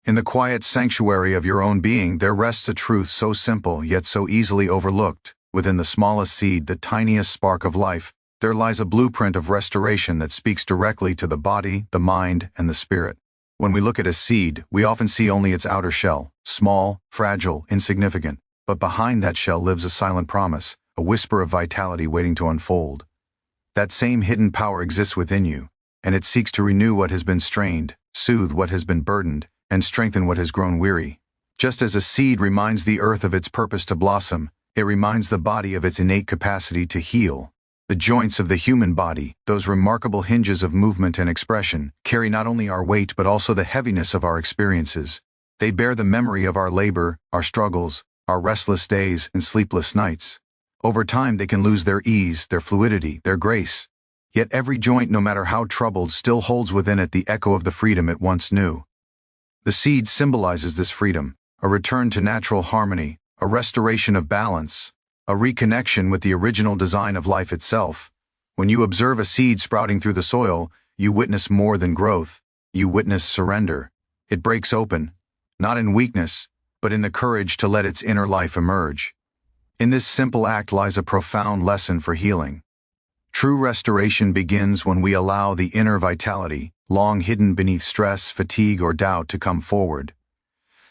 In the quiet sanctuary of your own being, there rests a truth so simple yet so easily overlooked. Within the smallest seed, the tiniest spark of life, there lies a blueprint of restoration that speaks directly to the body, the mind, and the spirit. When we look at a seed, we often see only its outer shell, small, fragile, insignificant. But behind that shell lives a silent promise, a whisper of vitality waiting to unfold. That same hidden power exists within you, and it seeks to renew what has been strained, soothe what has been burdened, and strengthen what has grown weary. Just as a seed reminds the earth of its purpose to blossom, it reminds the body of its innate capacity to heal. The joints of the human body, those remarkable hinges of movement and expression, carry not only our weight but also the heaviness of our experiences. They bear the memory of our labor, our struggles, our restless days and sleepless nights. Over time they can lose their ease, their fluidity, their grace. Yet every joint, no matter how troubled, still holds within it the echo of the freedom it once knew. The seed symbolizes this freedom, a return to natural harmony, a restoration of balance, a reconnection with the original design of life itself. When you observe a seed sprouting through the soil, you witness more than growth. You witness surrender. It breaks open, not in weakness, but in the courage to let its inner life emerge. In this simple act lies a profound lesson for healing. True restoration begins when we allow the inner vitality, long hidden beneath stress, fatigue, or doubt, to come forward.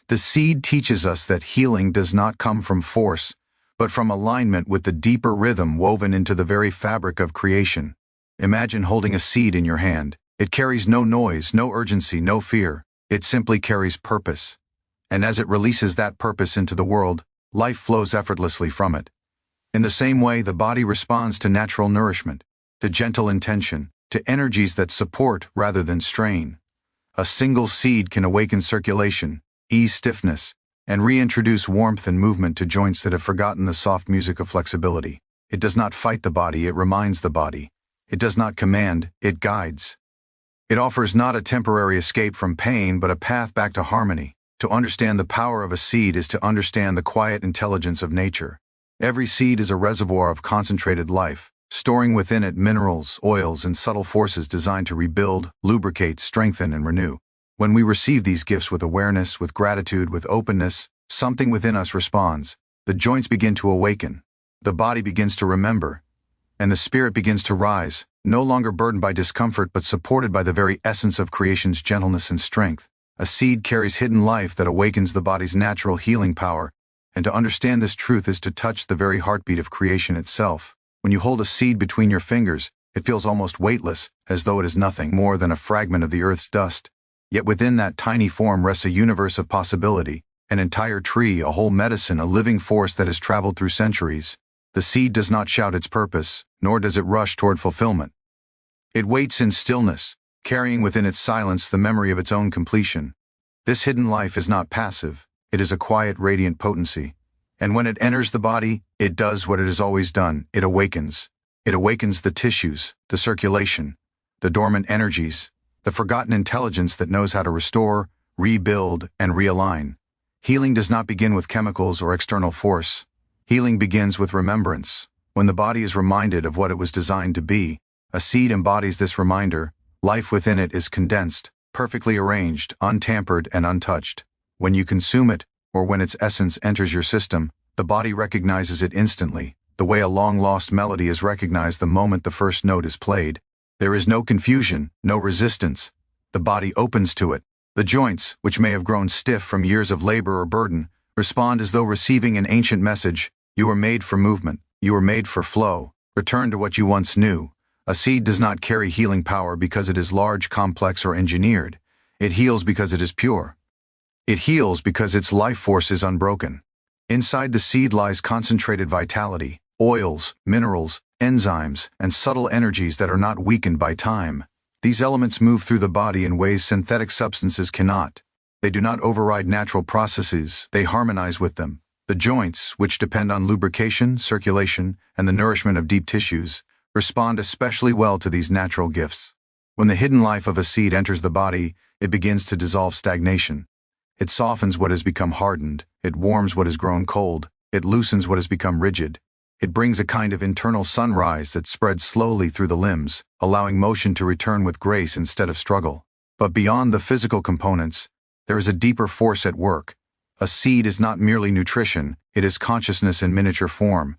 The seed teaches us that healing does not come from force, but from alignment with the deeper rhythm woven into the very fabric of creation. Imagine holding a seed in your hand. It carries no noise, no urgency, no fear. It simply carries purpose. And as it releases that purpose into the world, life flows effortlessly from it. In the same way, the body responds to natural nourishment, to gentle intention, to energies that support rather than strain. A single seed can awaken circulation, ease stiffness, and reintroduce warmth and movement to joints that have forgotten the soft music of flexibility. It does not fight the body, it reminds the body. It does not command, it guides. It offers not a temporary escape from pain, but a path back to harmony. To understand the power of a seed is to understand the quiet intelligence of nature. Every seed is a reservoir of concentrated life, storing within it minerals, oils, and subtle forces designed to rebuild, lubricate, strengthen, and renew. When we receive these gifts with awareness, with gratitude, with openness, something within us responds. The joints begin to awaken, the body begins to remember, and the spirit begins to rise, no longer burdened by discomfort but supported by the very essence of creation's gentleness and strength. A seed carries hidden life that awakens the body's natural healing power, and to understand this truth is to touch the very heartbeat of creation itself. When you hold a seed between your fingers, it feels almost weightless, as though it is nothing more than a fragment of the earth's dust. Yet within that tiny form rests a universe of possibility, an entire tree, a whole medicine, a living force that has traveled through centuries. The seed does not shout its purpose, nor does it rush toward fulfillment. It waits in stillness, carrying within its silence the memory of its own completion. This hidden life is not passive, it is a quiet, radiant potency. And when it enters the body, it does what it has always done, it awakens. It awakens the tissues, the circulation, the dormant energies, the forgotten intelligence that knows how to restore, rebuild, and realign. Healing does not begin with chemicals or external force. Healing begins with remembrance. When the body is reminded of what it was designed to be, a seed embodies this reminder. Life within it is condensed, perfectly arranged, untampered, and untouched. When you consume it, or when its essence enters your system, the body recognizes it instantly, the way a long-lost melody is recognized the moment the first note is played. There is no confusion, no resistance. The body opens to it. The joints, which may have grown stiff from years of labor or burden, respond as though receiving an ancient message. You are made for movement. You are made for flow. Return to what you once knew. A seed does not carry healing power because it is large, complex, or engineered. It heals because it is pure. It heals because its life force is unbroken. Inside the seed lies concentrated vitality, oils, minerals, enzymes, and subtle energies that are not weakened by time. These elements move through the body in ways synthetic substances cannot. They do not override natural processes, they harmonize with them. The joints, which depend on lubrication, circulation, and the nourishment of deep tissues, respond especially well to these natural gifts. When the hidden life of a seed enters the body, it begins to dissolve stagnation. It softens what has become hardened, it warms what has grown cold, it loosens what has become rigid. It brings a kind of internal sunrise that spreads slowly through the limbs, allowing motion to return with grace instead of struggle. But beyond the physical components, There is a deeper force at work. A seed is not merely nutrition, it is consciousness in miniature form.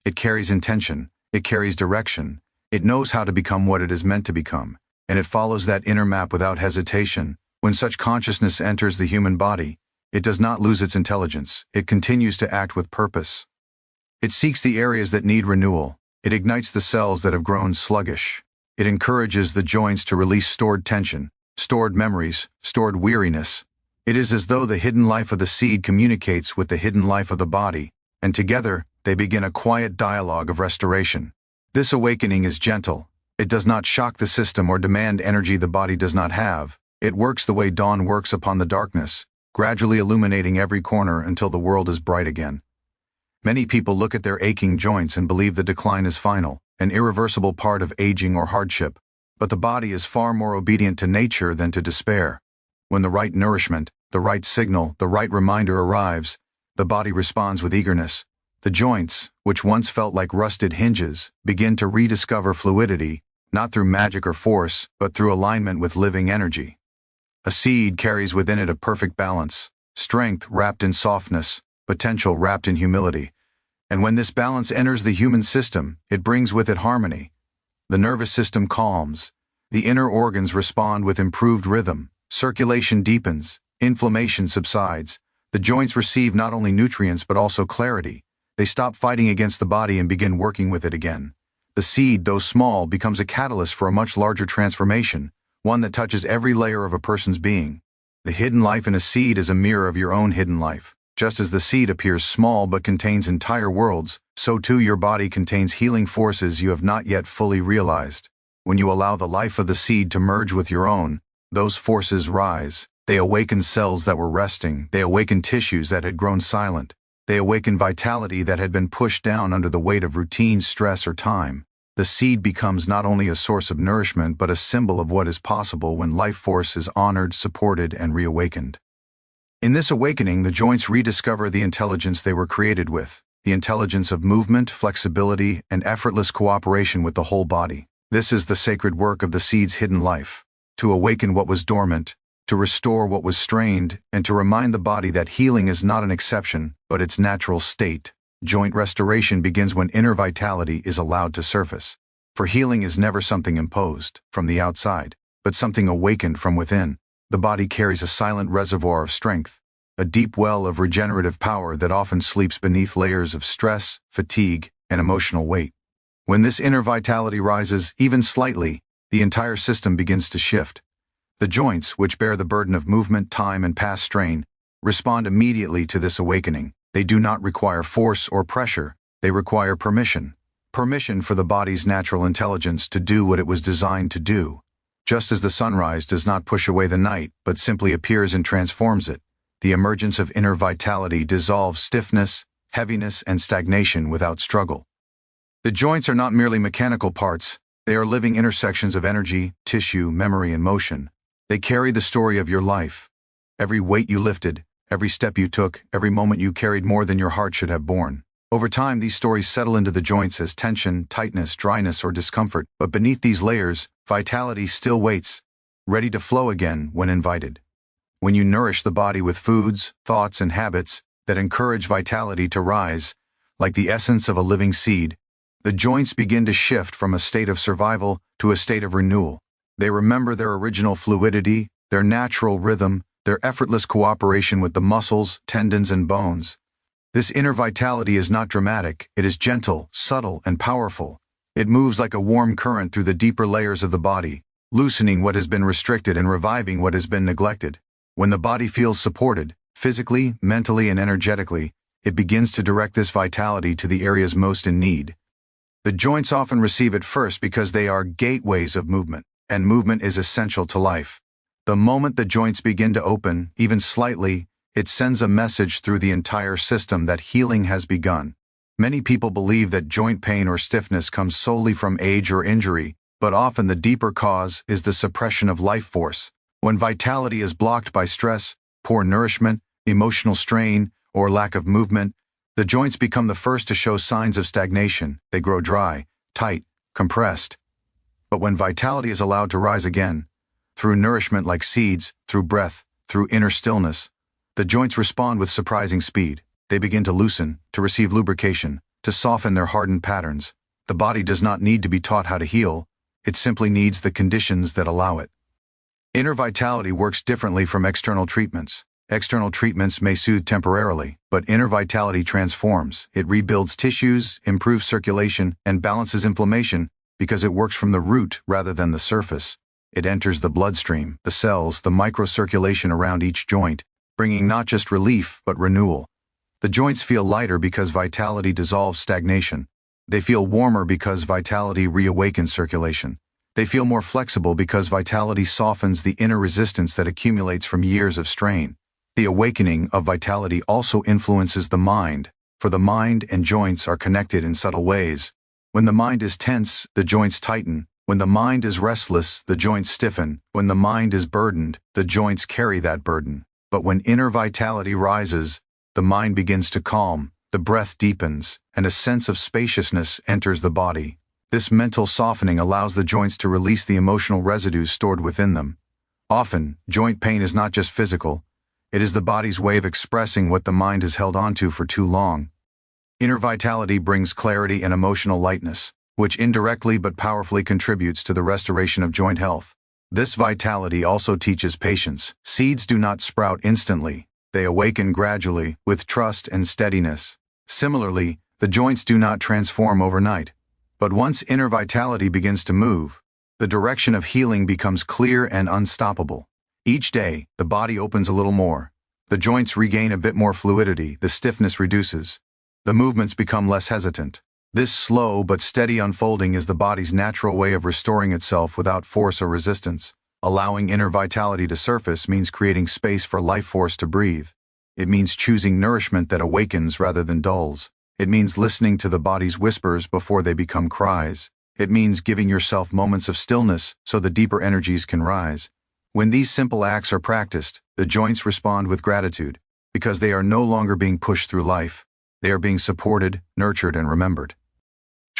It carries intention, it carries direction, it knows how to become what it is meant to become, and it follows that inner map without hesitation. When such consciousness enters the human body, it does not lose its intelligence, it continues to act with purpose. It seeks the areas that need renewal, it ignites the cells that have grown sluggish. It encourages the joints to release stored tension, stored memories, stored weariness. It is as though the hidden life of the seed communicates with the hidden life of the body, and together they begin a quiet dialogue of restoration. This awakening is gentle. It does not shock the system or demand energy the body does not have. It works the way dawn works upon the darkness, gradually illuminating every corner until the world is bright again. Many people look at their aching joints and believe the decline is final, an irreversible part of aging or hardship. But the body is far more obedient to nature than to despair. When the right nourishment, the right signal, the right reminder arrives, the body responds with eagerness. The joints, which once felt like rusted hinges, begin to rediscover fluidity, not through magic or force, but through alignment with living energy. A seed carries within it a perfect balance, strength wrapped in softness, potential wrapped in humility. And when this balance enters the human system, it brings with it harmony. The nervous system calms, the inner organs respond with improved rhythm, circulation deepens, inflammation subsides, the joints receive not only nutrients but also clarity. They stop fighting against the body and begin working with it again. The seed, though small, becomes a catalyst for a much larger transformation, one that touches every layer of a person's being. The hidden life in a seed is a mirror of your own hidden life. Just as the seed appears small but contains entire worlds, so too your body contains healing forces you have not yet fully realized. When you allow the life of the seed to merge with your own, those forces rise. They awaken cells that were resting, they awaken tissues that had grown silent, they awaken vitality that had been pushed down under the weight of routine, stress, or time. The seed becomes not only a source of nourishment but a symbol of what is possible when life force is honored, supported, and reawakened. In this awakening, the joints rediscover the intelligence they were created with, the intelligence of movement, flexibility, and effortless cooperation with the whole body. This is the sacred work of the seed's hidden life, to awaken what was dormant, to restore what was strained, and to remind the body that healing is not an exception, but its natural state. Joint restoration begins when inner vitality is allowed to surface. For healing is never something imposed from the outside, but something awakened from within. The body carries a silent reservoir of strength, a deep well of regenerative power that often sleeps beneath layers of stress, fatigue, and emotional weight. When this inner vitality rises, even slightly, the entire system begins to shift. The joints, which bear the burden of movement, time, and past strain, respond immediately to this awakening. They do not require force or pressure, they require permission. Permission for the body's natural intelligence to do what it was designed to do. Just as the sunrise does not push away the night, but simply appears and transforms it, the emergence of inner vitality dissolves stiffness, heaviness, and stagnation without struggle. The joints are not merely mechanical parts, they are living intersections of energy, tissue, memory, and motion. They carry the story of your life. Every weight you lifted, every step you took, every moment you carried more than your heart should have borne. Over time, these stories settle into the joints as tension, tightness, dryness, or discomfort, but beneath these layers, vitality still waits, ready to flow again when invited. When you nourish the body with foods, thoughts, and habits that encourage vitality to rise, like the essence of a living seed, the joints begin to shift from a state of survival to a state of renewal. They remember their original fluidity, their natural rhythm, their effortless cooperation with the muscles, tendons, and bones. This inner vitality is not dramatic, it is gentle, subtle, and powerful. It moves like a warm current through the deeper layers of the body, loosening what has been restricted and reviving what has been neglected. When the body feels supported, physically, mentally, and energetically, it begins to direct this vitality to the areas most in need. The joints often receive it first because they are gateways of movement, and movement is essential to life. The moment the joints begin to open, even slightly, it sends a message through the entire system that healing has begun. Many people believe that joint pain or stiffness comes solely from age or injury, but often the deeper cause is the suppression of life force. When vitality is blocked by stress, poor nourishment, emotional strain, or lack of movement, the joints become the first to show signs of stagnation. They grow dry, tight, compressed. But when vitality is allowed to rise again, through nourishment like seeds, through breath, through inner stillness, the joints respond with surprising speed. They begin to loosen, to receive lubrication, to soften their hardened patterns. The body does not need to be taught how to heal, it simply needs the conditions that allow it. Inner vitality works differently from external treatments. External treatments may soothe temporarily, but inner vitality transforms. It rebuilds tissues, improves circulation, and balances inflammation because it works from the root rather than the surface. It enters the bloodstream, the cells, the microcirculation around each joint, bringing not just relief but renewal. The joints feel lighter because vitality dissolves stagnation. They feel warmer because vitality reawakens circulation. They feel more flexible because vitality softens the inner resistance that accumulates from years of strain. The awakening of vitality also influences the mind, for the mind and joints are connected in subtle ways. When the mind is tense, the joints tighten. When the mind is restless, the joints stiffen. When the mind is burdened, the joints carry that burden. But when inner vitality rises, the mind begins to calm, the breath deepens, and a sense of spaciousness enters the body. This mental softening allows the joints to release the emotional residues stored within them. Often, joint pain is not just physical. It is the body's way of expressing what the mind has held onto for too long. Inner vitality brings clarity and emotional lightness, which indirectly but powerfully contributes to the restoration of joint health. This vitality also teaches patience. Seeds do not sprout instantly. They awaken gradually, with trust and steadiness. Similarly, the joints do not transform overnight. But once inner vitality begins to move, the direction of healing becomes clear and unstoppable. Each day, the body opens a little more. The joints regain a bit more fluidity, the stiffness reduces. The movements become less hesitant. This slow but steady unfolding is the body's natural way of restoring itself without force or resistance. Allowing inner vitality to surface means creating space for life force to breathe. It means choosing nourishment that awakens rather than dulls. It means listening to the body's whispers before they become cries. It means giving yourself moments of stillness so the deeper energies can rise. When these simple acts are practiced, the joints respond with gratitude, because they are no longer being pushed through life. They are being supported, nurtured, and remembered.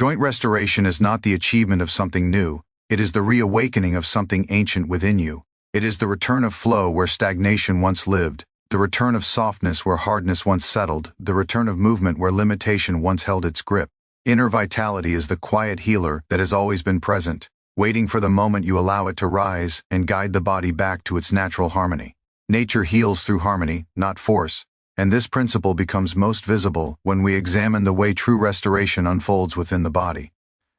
Joint restoration is not the achievement of something new. It is the reawakening of something ancient within you. It is the return of flow where stagnation once lived, the return of softness where hardness once settled, the return of movement where limitation once held its grip. Inner vitality is the quiet healer that has always been present, waiting for the moment you allow it to rise and guide the body back to its natural harmony. Nature heals through harmony, not force, and this principle becomes most visible when we examine the way true restoration unfolds within the body.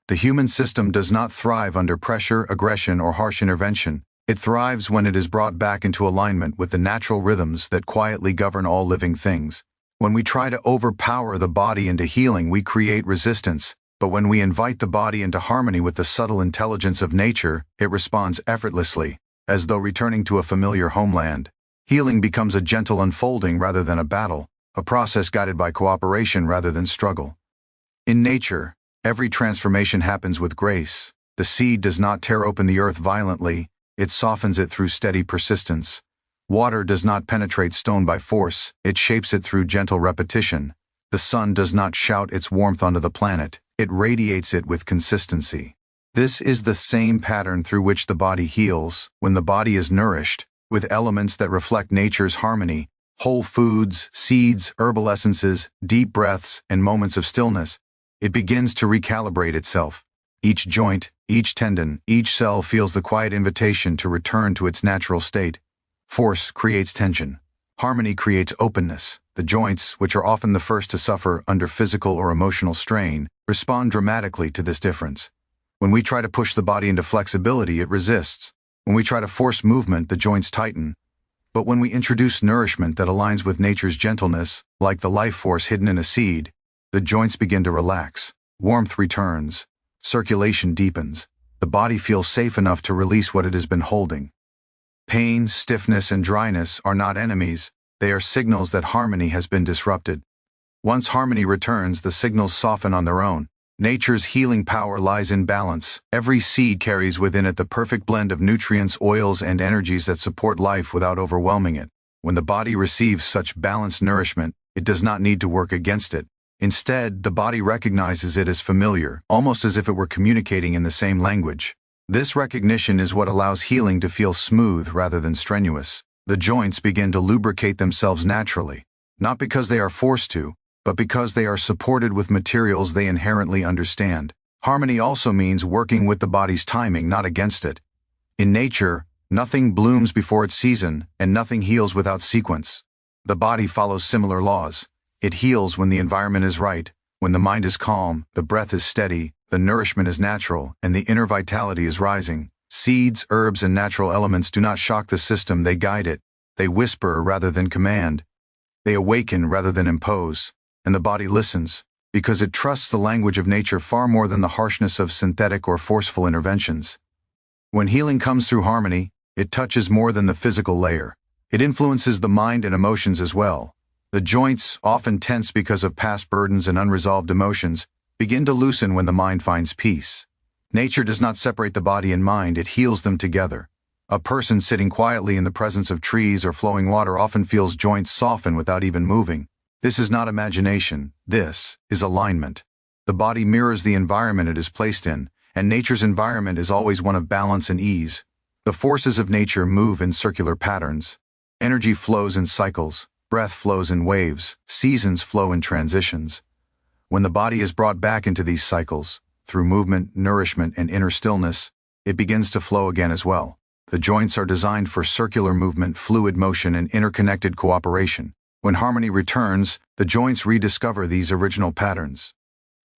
The human system does not thrive under pressure, aggression, or harsh intervention. It thrives when it is brought back into alignment with the natural rhythms that quietly govern all living things. When we try to overpower the body into healing, we create resistance. But when we invite the body into harmony with the subtle intelligence of nature, it responds effortlessly, as though returning to a familiar homeland. Healing becomes a gentle unfolding rather than a battle, a process guided by cooperation rather than struggle. In nature, every transformation happens with grace. The seed does not tear open the earth violently, it softens it through steady persistence. Water does not penetrate stone by force, it shapes it through gentle repetition. The sun does not shout its warmth onto the planet, it radiates it with consistency. This is the same pattern through which the body heals. When the body is nourished, with elements that reflect nature's harmony, whole foods, seeds, herbal essences, deep breaths, and moments of stillness, it begins to recalibrate itself. Each joint, each tendon, each cell feels the quiet invitation to return to its natural state. Force creates tension. Harmony creates openness. The joints, which are often the first to suffer under physical or emotional strain, respond dramatically to this difference. When we try to push the body into flexibility, it resists. When we try to force movement, the joints tighten. But when we introduce nourishment that aligns with nature's gentleness, like the life force hidden in a seed, the joints begin to relax. Warmth returns. Circulation deepens. The body feels safe enough to release what it has been holding. Pain, stiffness, and dryness are not enemies. They are signals that harmony has been disrupted. Once harmony returns, the signals soften on their own. Nature's healing power lies in balance. Every seed carries within it the perfect blend of nutrients, oils, and energies that support life without overwhelming it. When the body receives such balanced nourishment, it does not need to work against it. Instead, the body recognizes it as familiar, almost as if it were communicating in the same language. This recognition is what allows healing to feel smooth rather than strenuous. The joints begin to lubricate themselves naturally, not because they are forced to, but because they are supported with materials they inherently understand. Harmony also means working with the body's timing, not against it. In nature, nothing blooms before its season, and nothing heals without sequence. The body follows similar laws. It heals when the environment is right, when the mind is calm, the breath is steady, the nourishment is natural, and the inner vitality is rising. Seeds, herbs, and natural elements do not shock the system, they guide it. They whisper rather than command. They awaken rather than impose. And the body listens, because it trusts the language of nature far more than the harshness of synthetic or forceful interventions. When healing comes through harmony, it touches more than the physical layer. It influences the mind and emotions as well. The joints, often tense because of past burdens and unresolved emotions, begin to loosen when the mind finds peace. Nature does not separate the body and mind, it heals them together. A person sitting quietly in the presence of trees or flowing water often feels joints soften without even moving. This is not imagination, this is alignment. The body mirrors the environment it is placed in, and nature's environment is always one of balance and ease. The forces of nature move in circular patterns. Energy flows in cycles, breath flows in waves, seasons flow in transitions. When the body is brought back into these cycles, through movement, nourishment, and inner stillness, it begins to flow again as well. The joints are designed for circular movement, fluid motion, and interconnected cooperation. When harmony returns, the joints rediscover these original patterns.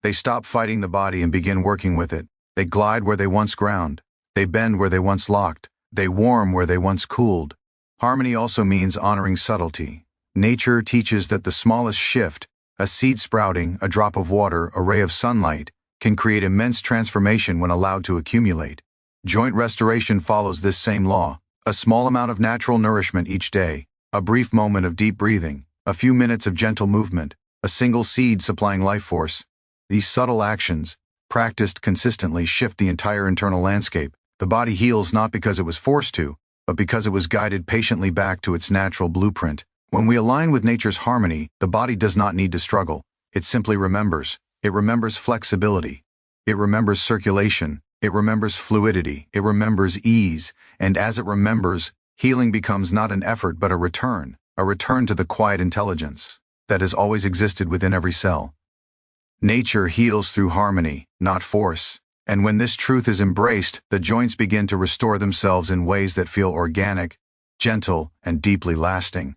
They stop fighting the body and begin working with it. They glide where they once ground. They bend where they once locked. They warm where they once cooled. Harmony also means honoring subtlety. Nature teaches that the smallest shift, a seed sprouting, a drop of water, a ray of sunlight, can create immense transformation when allowed to accumulate. Joint restoration follows this same law. A small amount of natural nourishment each day, a brief moment of deep breathing, a few minutes of gentle movement, a single seed supplying life force. These subtle actions, practiced consistently, shift the entire internal landscape. The body heals not because it was forced to, but because it was guided patiently back to its natural blueprint. When we align with nature's harmony, the body does not need to struggle. It simply remembers. It remembers flexibility. It remembers circulation. It remembers fluidity. It remembers ease. And as it remembers, healing becomes not an effort but a return to the quiet intelligence that has always existed within every cell. Nature heals through harmony, not force. And when this truth is embraced, the joints begin to restore themselves in ways that feel organic, gentle, and deeply lasting.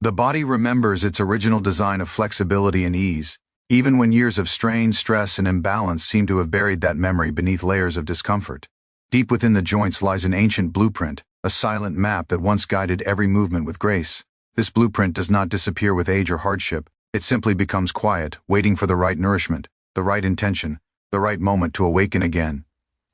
The body remembers its original design of flexibility and ease, even when years of strain, stress, and imbalance seem to have buried that memory beneath layers of discomfort. Deep within the joints lies an ancient blueprint, a silent map that once guided every movement with grace. This blueprint does not disappear with age or hardship. It simply becomes quiet, waiting for the right nourishment, the right intention, the right moment to awaken again.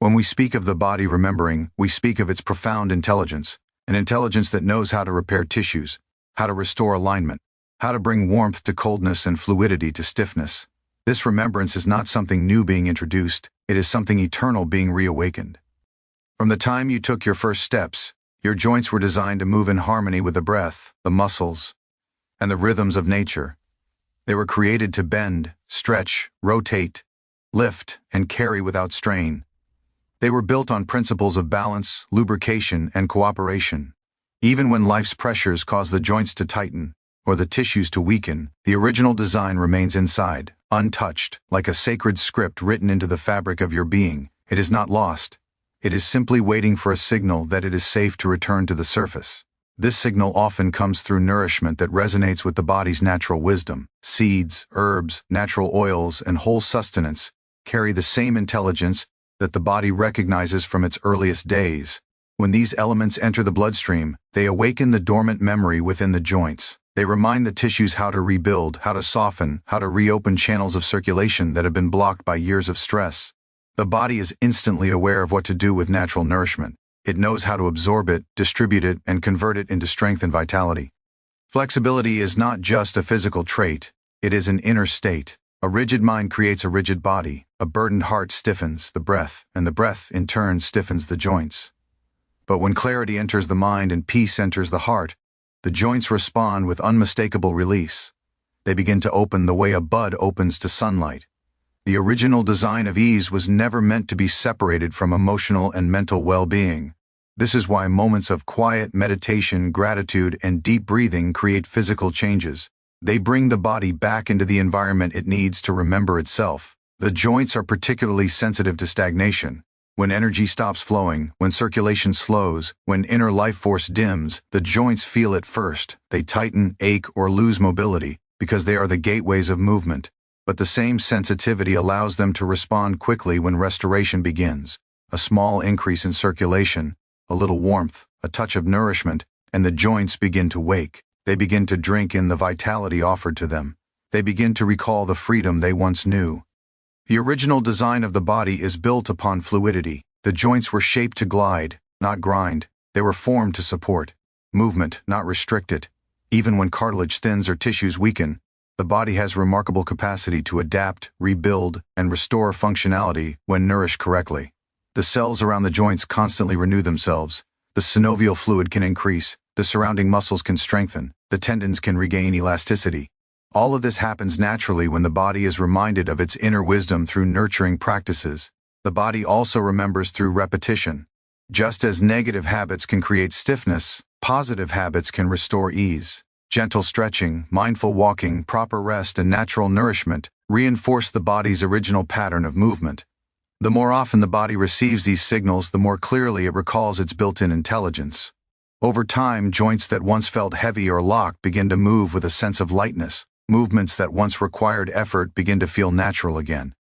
When we speak of the body remembering, we speak of its profound intelligence, an intelligence that knows how to repair tissues, how to restore alignment, how to bring warmth to coldness and fluidity to stiffness. This remembrance is not something new being introduced, it is something eternal being reawakened. From the time you took your first steps, your joints were designed to move in harmony with the breath, the muscles, and the rhythms of nature. They were created to bend, stretch, rotate, lift, and carry without strain. They were built on principles of balance, lubrication, and cooperation. Even when life's pressures cause the joints to tighten, or the tissues to weaken, the original design remains inside, untouched, like a sacred script written into the fabric of your being. It is not lost. It is simply waiting for a signal that it is safe to return to the surface. This signal often comes through nourishment that resonates with the body's natural wisdom. Seeds, herbs, natural oils, and whole sustenance carry the same intelligence that the body recognizes from its earliest days. When these elements enter the bloodstream, they awaken the dormant memory within the joints. They remind the tissues how to rebuild, how to soften, how to reopen channels of circulation that have been blocked by years of stress. The body is instantly aware of what to do with natural nourishment. It knows how to absorb it, distribute it, and convert it into strength and vitality. Flexibility is not just a physical trait, it is an inner state. A rigid mind creates a rigid body, a burdened heart stiffens the breath, and the breath, in turn, stiffens the joints. But when clarity enters the mind and peace enters the heart, the joints respond with unmistakable release. They begin to open the way a bud opens to sunlight. The original design of ease was never meant to be separated from emotional and mental well-being. This is why moments of quiet meditation, gratitude, and deep breathing create physical changes. They bring the body back into the environment it needs to remember itself. The joints are particularly sensitive to stagnation. When energy stops flowing, when circulation slows, when inner life force dims, the joints feel it first. They tighten, ache, or lose mobility because they are the gateways of movement. But the same sensitivity allows them to respond quickly when restoration begins. A small increase in circulation, a little warmth, a touch of nourishment, and the joints begin to wake. They begin to drink in the vitality offered to them. They begin to recall the freedom they once knew. The original design of the body is built upon fluidity. The joints were shaped to glide, not grind. They were formed to support movement, not restrict it. Even when cartilage thins or tissues weaken, the body has remarkable capacity to adapt, rebuild, and restore functionality when nourished correctly. The cells around the joints constantly renew themselves. The synovial fluid can increase, the surrounding muscles can strengthen, the tendons can regain elasticity. All of this happens naturally when the body is reminded of its inner wisdom through nurturing practices. The body also remembers through repetition. Just as negative habits can create stiffness, positive habits can restore ease. Gentle stretching, mindful walking, proper rest, and natural nourishment reinforce the body's original pattern of movement. The more often the body receives these signals, the more clearly it recalls its built-in intelligence. Over time, joints that once felt heavy or locked begin to move with a sense of lightness. Movements that once required effort begin to feel natural again.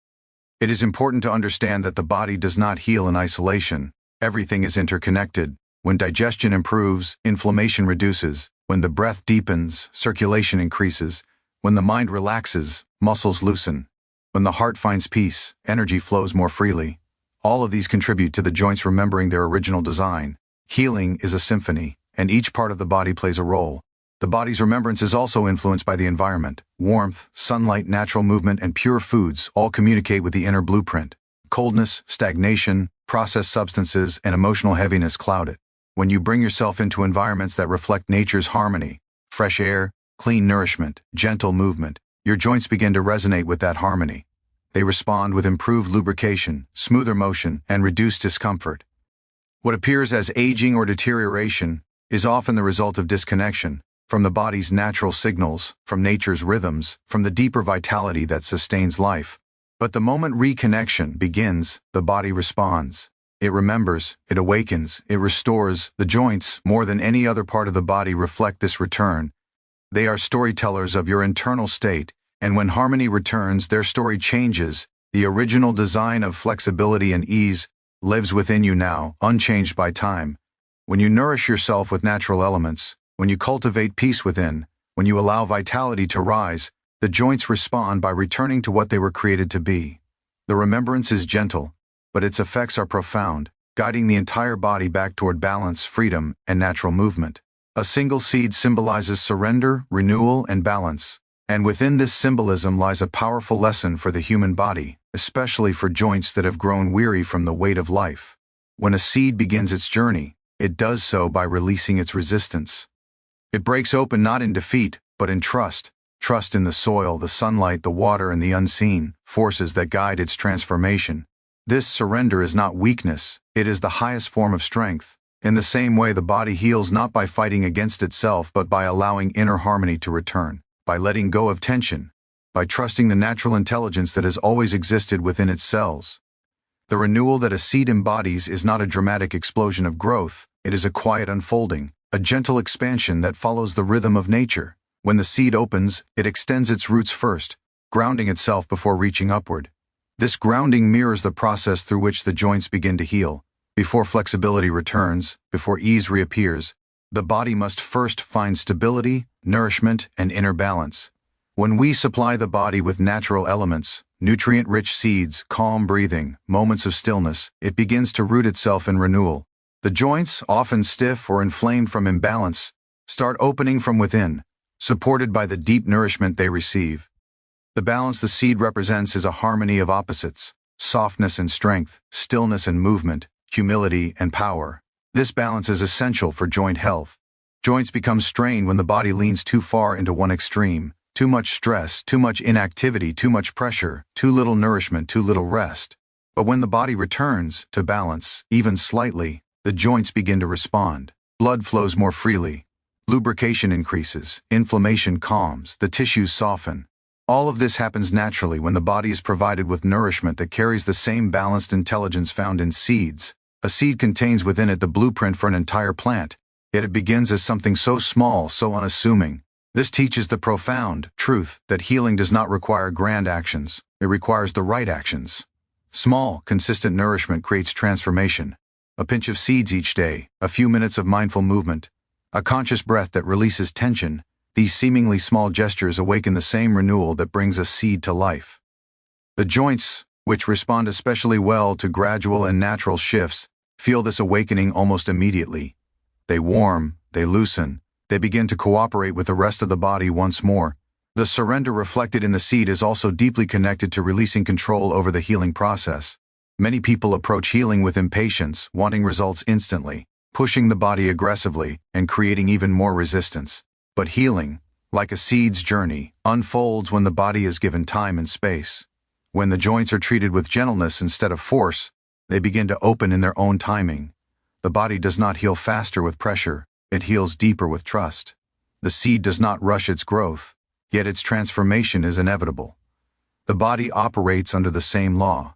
It is important to understand that the body does not heal in isolation. Everything is interconnected. When digestion improves, inflammation reduces. When the breath deepens, circulation increases. When the mind relaxes, muscles loosen. When the heart finds peace, energy flows more freely. All of these contribute to the joints remembering their original design. Healing is a symphony, and each part of the body plays a role. The body's remembrance is also influenced by the environment. Warmth, sunlight, natural movement, and pure foods all communicate with the inner blueprint. Coldness, stagnation, processed substances, and emotional heaviness cloud it. When you bring yourself into environments that reflect nature's harmony, fresh air, clean nourishment, gentle movement, your joints begin to resonate with that harmony. They respond with improved lubrication, smoother motion, and reduced discomfort. What appears as aging or deterioration is often the result of disconnection from the body's natural signals, from nature's rhythms, from the deeper vitality that sustains life. But the moment reconnection begins, the body responds. It remembers, it awakens, it restores. The joints, more than any other part of the body, reflect this return. They are storytellers of your internal state, and when harmony returns, their story changes. The original design of flexibility and ease lives within you now, unchanged by time. When you nourish yourself with natural elements, when you cultivate peace within, when you allow vitality to rise, the joints respond by returning to what they were created to be. The remembrance is gentle, but its effects are profound, guiding the entire body back toward balance, freedom, and natural movement. A single seed symbolizes surrender, renewal, and balance. And within this symbolism lies a powerful lesson for the human body, especially for joints that have grown weary from the weight of life. When a seed begins its journey, it does so by releasing its resistance. It breaks open not in defeat, but in trust. Trust in the soil, the sunlight, the water, and the unseen forces that guide its transformation. This surrender is not weakness, it is the highest form of strength. In the same way, the body heals not by fighting against itself, but by allowing inner harmony to return, by letting go of tension, by trusting the natural intelligence that has always existed within its cells. The renewal that a seed embodies is not a dramatic explosion of growth, it is a quiet unfolding, a gentle expansion that follows the rhythm of nature. When the seed opens, it extends its roots first, grounding itself before reaching upward. This grounding mirrors the process through which the joints begin to heal. Before flexibility returns, before ease reappears, the body must first find stability, nourishment, and inner balance. When we supply the body with natural elements, nutrient-rich seeds, calm breathing, moments of stillness, it begins to root itself in renewal. The joints, often stiff or inflamed from imbalance, start opening from within, supported by the deep nourishment they receive. The balance the seed represents is a harmony of opposites: softness and strength, stillness and movement, humility and power. This balance is essential for joint health. Joints become strained when the body leans too far into one extreme. Too much stress, too much inactivity, too much pressure, too little nourishment, too little rest. But when the body returns to balance, even slightly, the joints begin to respond. Blood flows more freely. Lubrication increases. Inflammation calms. The tissues soften. All of this happens naturally when the body is provided with nourishment that carries the same balanced intelligence found in seeds. A seed contains within it the blueprint for an entire plant, yet it begins as something so small, so unassuming. This teaches the profound truth that healing does not require grand actions. It requires the right actions. Small, consistent nourishment creates transformation. A pinch of seeds each day, a few minutes of mindful movement, a conscious breath that releases tension. These seemingly small gestures awaken the same renewal that brings a seed to life. The joints, which respond especially well to gradual and natural shifts, feel this awakening almost immediately. They warm, they loosen, they begin to cooperate with the rest of the body once more. The surrender reflected in the seed is also deeply connected to releasing control over the healing process. Many people approach healing with impatience, wanting results instantly, pushing the body aggressively, and creating even more resistance. But healing, like a seed's journey, unfolds when the body is given time and space. When the joints are treated with gentleness instead of force, they begin to open in their own timing. The body does not heal faster with pressure, it heals deeper with trust. The seed does not rush its growth, yet its transformation is inevitable. The body operates under the same law.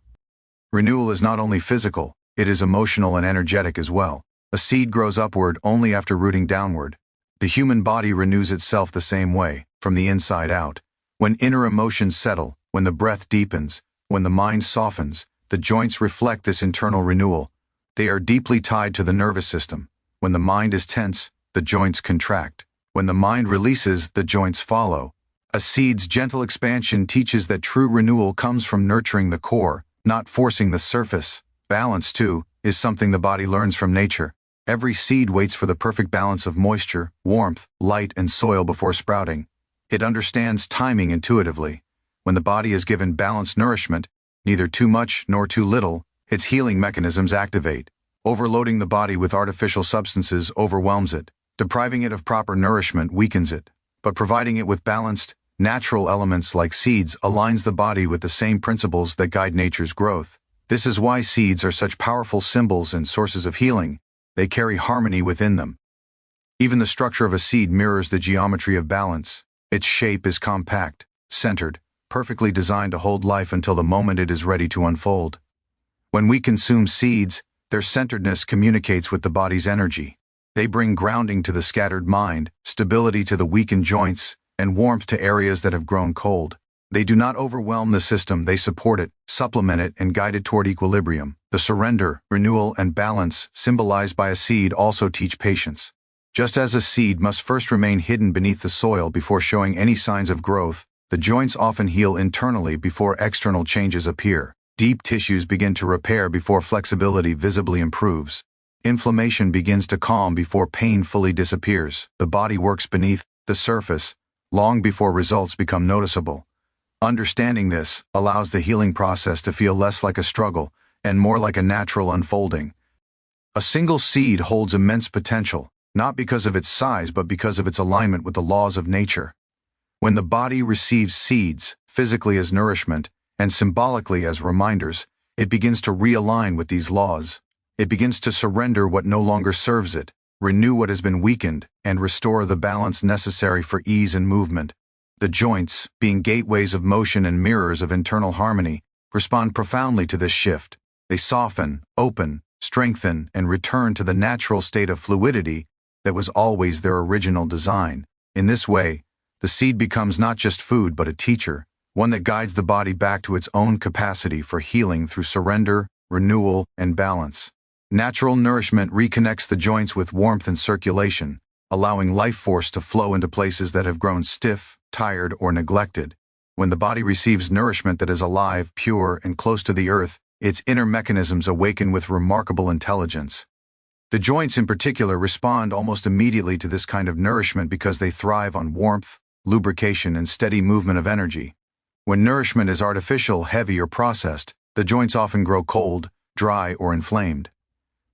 Renewal is not only physical, it is emotional and energetic as well. A seed grows upward only after rooting downward. The human body renews itself the same way, from the inside out. When inner emotions settle, when the breath deepens, when the mind softens, the joints reflect this internal renewal. They are deeply tied to the nervous system. When the mind is tense, the joints contract. When the mind releases, the joints follow. A seed's gentle expansion teaches that true renewal comes from nurturing the core, not forcing the surface. Balance, too, is something the body learns from nature. Every seed waits for the perfect balance of moisture, warmth, light, and soil before sprouting. It understands timing intuitively. When the body is given balanced nourishment, neither too much nor too little, its healing mechanisms activate. Overloading the body with artificial substances overwhelms it. Depriving it of proper nourishment weakens it. But providing it with balanced, natural elements like seeds aligns the body with the same principles that guide nature's growth. This is why seeds are such powerful symbols and sources of healing. They carry harmony within them. Even the structure of a seed mirrors the geometry of balance. Its shape is compact, centered, perfectly designed to hold life until the moment it is ready to unfold. When we consume seeds, their centeredness communicates with the body's energy. They bring grounding to the scattered mind, stability to the weakened joints, and warmth to areas that have grown cold. They do not overwhelm the system, they support it, supplement it, and guide it toward equilibrium. The surrender, renewal, and balance symbolized by a seed also teach patience. Just as a seed must first remain hidden beneath the soil before showing any signs of growth, the joints often heal internally before external changes appear. Deep tissues begin to repair before flexibility visibly improves. Inflammation begins to calm before pain fully disappears. The body works beneath the surface, long before results become noticeable. Understanding this allows the healing process to feel less like a struggle and more like a natural unfolding. A single seed holds immense potential, not because of its size but because of its alignment with the laws of nature. When the body receives seeds, physically as nourishment and symbolically as reminders, it begins to realign with these laws. It begins to surrender what no longer serves it, renew what has been weakened, and restore the balance necessary for ease and movement. The joints, being gateways of motion and mirrors of internal harmony, respond profoundly to this shift. They soften, open, strengthen, and return to the natural state of fluidity that was always their original design. In this way, the seed becomes not just food but a teacher, one that guides the body back to its own capacity for healing through surrender, renewal, and balance. Natural nourishment reconnects the joints with warmth and circulation, allowing life force to flow into places that have grown stiff, tired, or neglected. When the body receives nourishment that is alive, pure, and close to the earth, its inner mechanisms awaken with remarkable intelligence. The joints in particular respond almost immediately to this kind of nourishment because they thrive on warmth, lubrication, and steady movement of energy. When nourishment is artificial, heavy, or processed, the joints often grow cold, dry, or inflamed.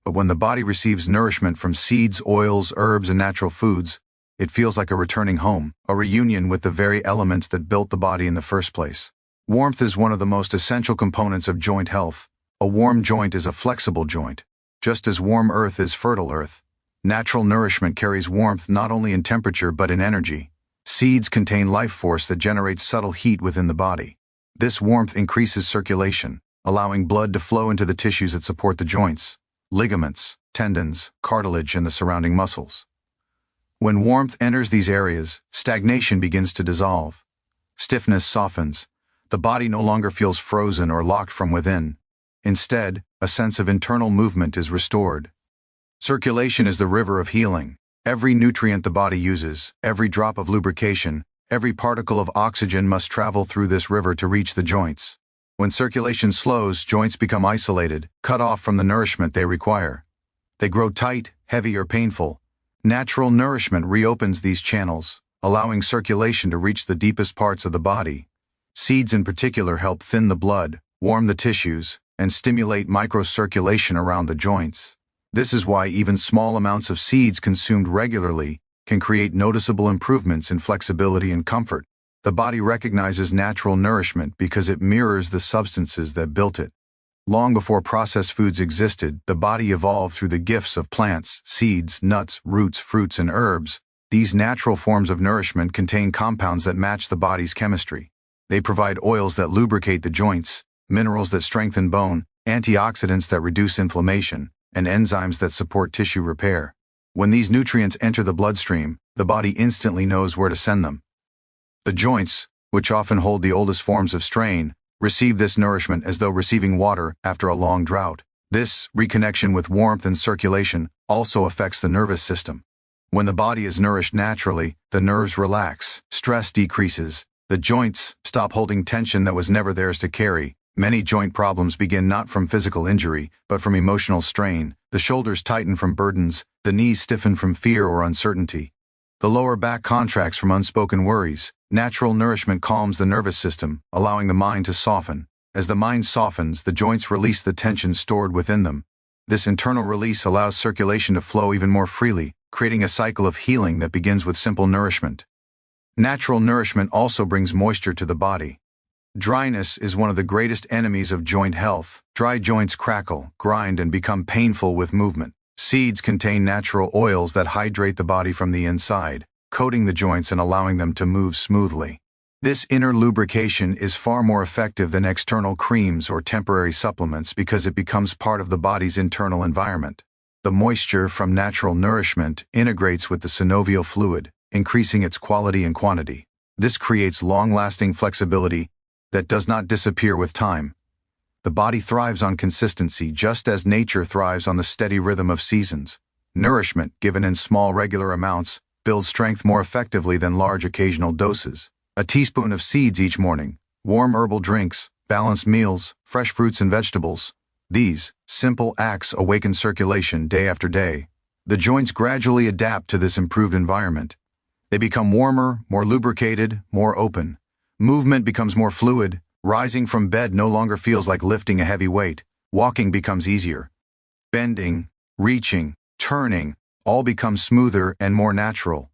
But when the body receives nourishment from seeds, oils, herbs, and natural foods, it feels like a returning home, a reunion with the very elements that built the body in the first place. Warmth is one of the most essential components of joint health. A warm joint is a flexible joint. Just as warm earth is fertile earth, natural nourishment carries warmth not only in temperature but in energy. Seeds contain life force that generates subtle heat within the body. This warmth increases circulation, allowing blood to flow into the tissues that support the joints, ligaments, tendons, cartilage, and the surrounding muscles. When warmth enters these areas, stagnation begins to dissolve. Stiffness softens. The body no longer feels frozen or locked from within. Instead, a sense of internal movement is restored. Circulation is the river of healing. Every nutrient the body uses, every drop of lubrication, every particle of oxygen must travel through this river to reach the joints. When circulation slows, joints become isolated, cut off from the nourishment they require. They grow tight, heavy, or painful. Natural nourishment reopens these channels, allowing circulation to reach the deepest parts of the body. Seeds in particular help thin the blood, warm the tissues, and stimulate microcirculation around the joints. This is why even small amounts of seeds consumed regularly can create noticeable improvements in flexibility and comfort. The body recognizes natural nourishment because it mirrors the substances that built it. Long before processed foods existed, the body evolved through the gifts of plants, seeds, nuts, roots, fruits, and herbs. These natural forms of nourishment contain compounds that match the body's chemistry. They provide oils that lubricate the joints, minerals that strengthen bone, antioxidants that reduce inflammation, and enzymes that support tissue repair. When these nutrients enter the bloodstream, the body instantly knows where to send them. The joints, which often hold the oldest forms of strain, receive this nourishment as though receiving water after a long drought. This reconnection with warmth and circulation also affects the nervous system. When the body is nourished naturally, the nerves relax, stress decreases, the joints stop holding tension that was never theirs to carry. Many joint problems begin not from physical injury, but from emotional strain. The shoulders tighten from burdens, the knees stiffen from fear or uncertainty. The lower back contracts from unspoken worries. Natural nourishment calms the nervous system, allowing the mind to soften. As the mind softens, the joints release the tension stored within them. This internal release allows circulation to flow even more freely, creating a cycle of healing that begins with simple nourishment. Natural nourishment also brings moisture to the body. Dryness is one of the greatest enemies of joint health. Dry joints crackle, grind, and become painful with movement. Seeds contain natural oils that hydrate the body from the inside, coating the joints and allowing them to move smoothly. This inner lubrication is far more effective than external creams or temporary supplements because it becomes part of the body's internal environment. The moisture from natural nourishment integrates with the synovial fluid, increasing its quality and quantity. This creates long-lasting flexibility that does not disappear with time. The body thrives on consistency just as nature thrives on the steady rhythm of seasons. Nourishment, given in small regular amounts, builds strength more effectively than large occasional doses. A teaspoon of seeds each morning, warm herbal drinks, balanced meals, fresh fruits and vegetables. These simple acts awaken circulation day after day. The joints gradually adapt to this improved environment. They become warmer, more lubricated, more open. Movement becomes more fluid. Rising from bed no longer feels like lifting a heavy weight. Walking becomes easier. Bending, reaching, turning, all become smoother and more natural.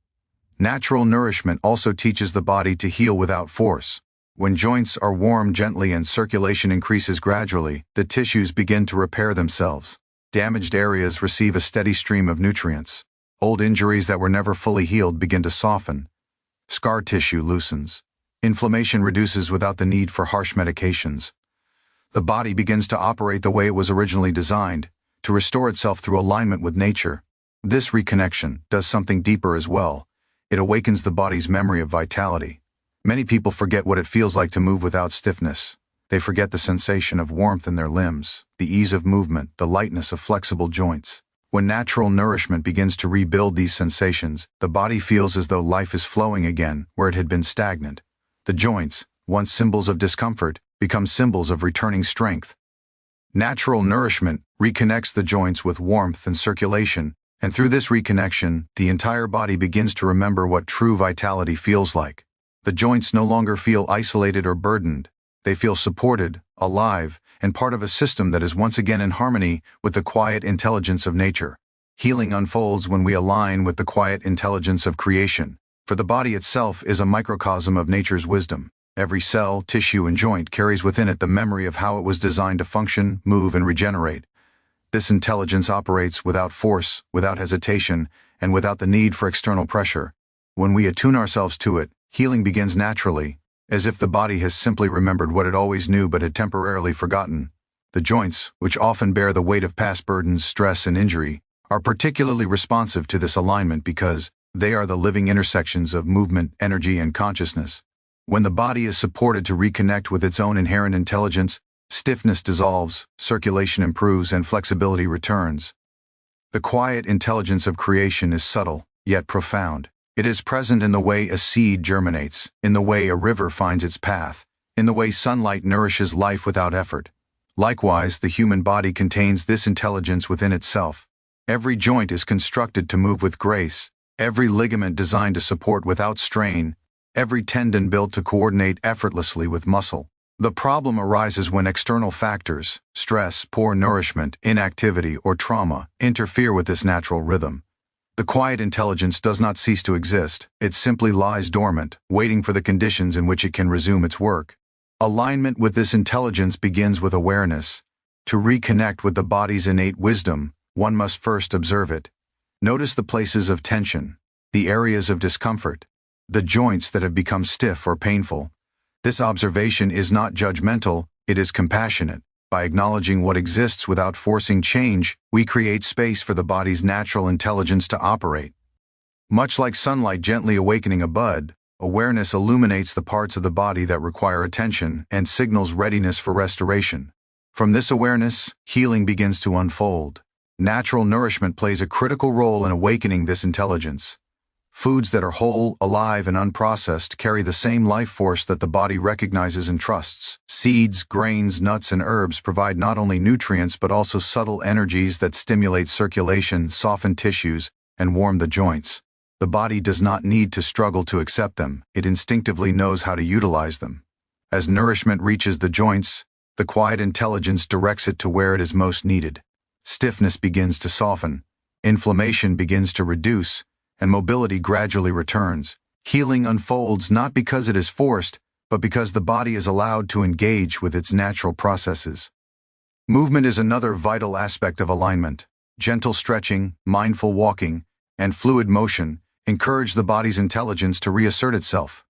Natural nourishment also teaches the body to heal without force. When joints are warmed gently and circulation increases gradually, the tissues begin to repair themselves. Damaged areas receive a steady stream of nutrients. Old injuries that were never fully healed begin to soften. Scar tissue loosens. Inflammation reduces without the need for harsh medications. The body begins to operate the way it was originally designed, to restore itself through alignment with nature. This reconnection does something deeper as well. It awakens the body's memory of vitality. Many people forget what it feels like to move without stiffness. They forget the sensation of warmth in their limbs, the ease of movement, the lightness of flexible joints. When natural nourishment begins to rebuild these sensations, the body feels as though life is flowing again where it had been stagnant. The joints, once symbols of discomfort, become symbols of returning strength. Natural nourishment reconnects the joints with warmth and circulation, and through this reconnection, the entire body begins to remember what true vitality feels like. The joints no longer feel isolated or burdened. They feel supported, alive, and part of a system that is once again in harmony with the quiet intelligence of nature. Healing unfolds when we align with the quiet intelligence of creation. For the body itself is a microcosm of nature's wisdom. Every cell, tissue, and joint carries within it the memory of how it was designed to function, move, and regenerate. This intelligence operates without force, without hesitation, and without the need for external pressure. When we attune ourselves to it, healing begins naturally, as if the body has simply remembered what it always knew but had temporarily forgotten. The joints, which often bear the weight of past burdens, stress, and injury, are particularly responsive to this alignment because they are the living intersections of movement, energy, and consciousness. When the body is supported to reconnect with its own inherent intelligence, stiffness dissolves, circulation improves, and flexibility returns. The quiet intelligence of creation is subtle, yet profound. It is present in the way a seed germinates, in the way a river finds its path, in the way sunlight nourishes life without effort. Likewise, the human body contains this intelligence within itself. Every joint is constructed to move with grace, every ligament designed to support without strain, every tendon built to coordinate effortlessly with muscle. The problem arises when external factors, stress, poor nourishment, inactivity, or trauma, interfere with this natural rhythm. The quiet intelligence does not cease to exist, it simply lies dormant, waiting for the conditions in which it can resume its work. Alignment with this intelligence begins with awareness. To reconnect with the body's innate wisdom, one must first observe it. Notice the places of tension, the areas of discomfort, the joints that have become stiff or painful. This observation is not judgmental, it is compassionate. By acknowledging what exists without forcing change, we create space for the body's natural intelligence to operate. Much like sunlight gently awakening a bud, awareness illuminates the parts of the body that require attention and signals readiness for restoration. From this awareness, healing begins to unfold. Natural nourishment plays a critical role in awakening this intelligence. Foods that are whole, alive, and unprocessed carry the same life force that the body recognizes and trusts. Seeds, grains, nuts, and herbs provide not only nutrients but also subtle energies that stimulate circulation, soften tissues, and warm the joints. The body does not need to struggle to accept them, it instinctively knows how to utilize them. As nourishment reaches the joints, the quiet intelligence directs it to where it is most needed. Stiffness begins to soften, inflammation begins to reduce, and mobility gradually returns. Healing unfolds not because it is forced, but because the body is allowed to engage with its natural processes. Movement is another vital aspect of alignment. Gentle stretching, mindful walking, and fluid motion encourage the body's intelligence to reassert itself.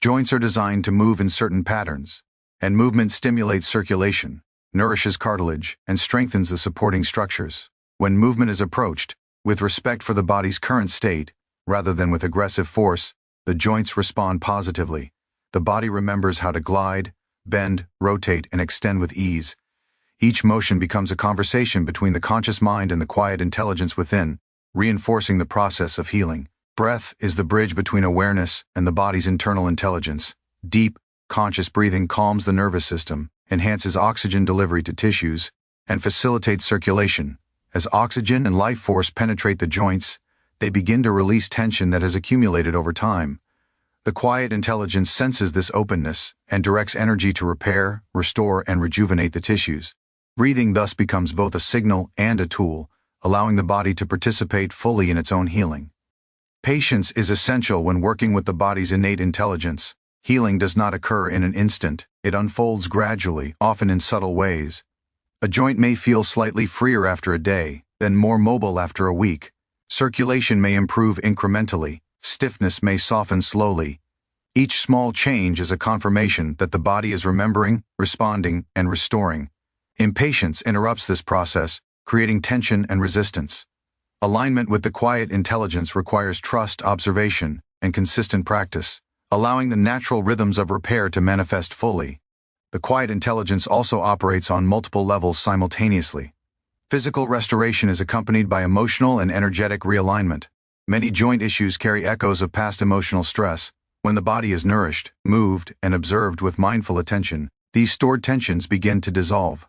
Joints are designed to move in certain patterns, and movement stimulates circulation, nourishes cartilage, and strengthens the supporting structures. When movement is approached with respect for the body's current state, rather than with aggressive force, the joints respond positively. The body remembers how to glide, bend, rotate, and extend with ease. Each motion becomes a conversation between the conscious mind and the quiet intelligence within, reinforcing the process of healing. Breath is the bridge between awareness and the body's internal intelligence. Deep, conscious breathing calms the nervous system, enhances oxygen delivery to tissues, and facilitates circulation. As oxygen and life force penetrate the joints, they begin to release tension that has accumulated over time. The quiet intelligence senses this openness and directs energy to repair, restore, and rejuvenate the tissues. Breathing thus becomes both a signal and a tool, allowing the body to participate fully in its own healing. Patience is essential when working with the body's innate intelligence. Healing does not occur in an instant, it unfolds gradually, often in subtle ways. A joint may feel slightly freer after a day, then more mobile after a week. Circulation may improve incrementally, stiffness may soften slowly. Each small change is a confirmation that the body is remembering, responding, and restoring. Impatience interrupts this process, creating tension and resistance. Alignment with the quiet intelligence requires trust, observation, and consistent practice, allowing the natural rhythms of repair to manifest fully. The quiet intelligence also operates on multiple levels simultaneously. Physical restoration is accompanied by emotional and energetic realignment. Many joint issues carry echoes of past emotional stress. When the body is nourished, moved, and observed with mindful attention, these stored tensions begin to dissolve.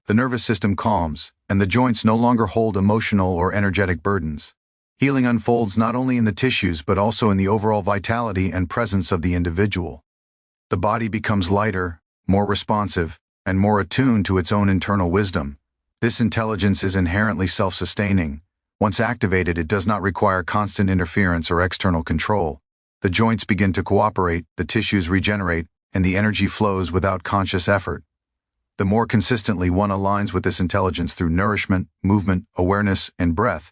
The nervous system calms, and the joints no longer hold emotional or energetic burdens. Healing unfolds not only in the tissues but also in the overall vitality and presence of the individual. The body becomes lighter, more responsive, and more attuned to its own internal wisdom. This intelligence is inherently self-sustaining. Once activated, it does not require constant interference or external control. The joints begin to cooperate, the tissues regenerate, and the energy flows without conscious effort. The more consistently one aligns with this intelligence through nourishment, movement, awareness, and breath,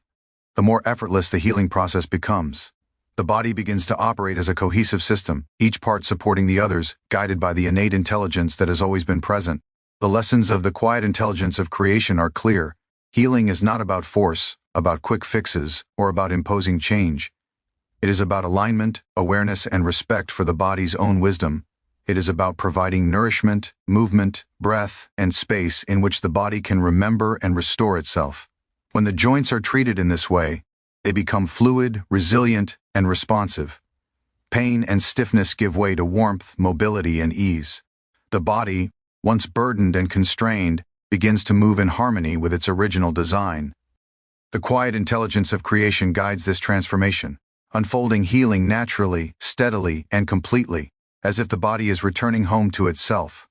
the more effortless the healing process becomes. The body begins to operate as a cohesive system, each part supporting the others, guided by the innate intelligence that has always been present. The lessons of the quiet intelligence of creation are clear. Healing is not about force, about quick fixes, or about imposing change. It is about alignment, awareness, and respect for the body's own wisdom. It is about providing nourishment, movement, breath, and space in which the body can remember and restore itself. When the joints are treated in this way, they become fluid, resilient, and responsive. Pain and stiffness give way to warmth, mobility, and ease. The body, once burdened and constrained, begins to move in harmony with its original design. The quiet intelligence of creation guides this transformation, unfolding healing naturally, steadily, and completely, as if the body is returning home to itself.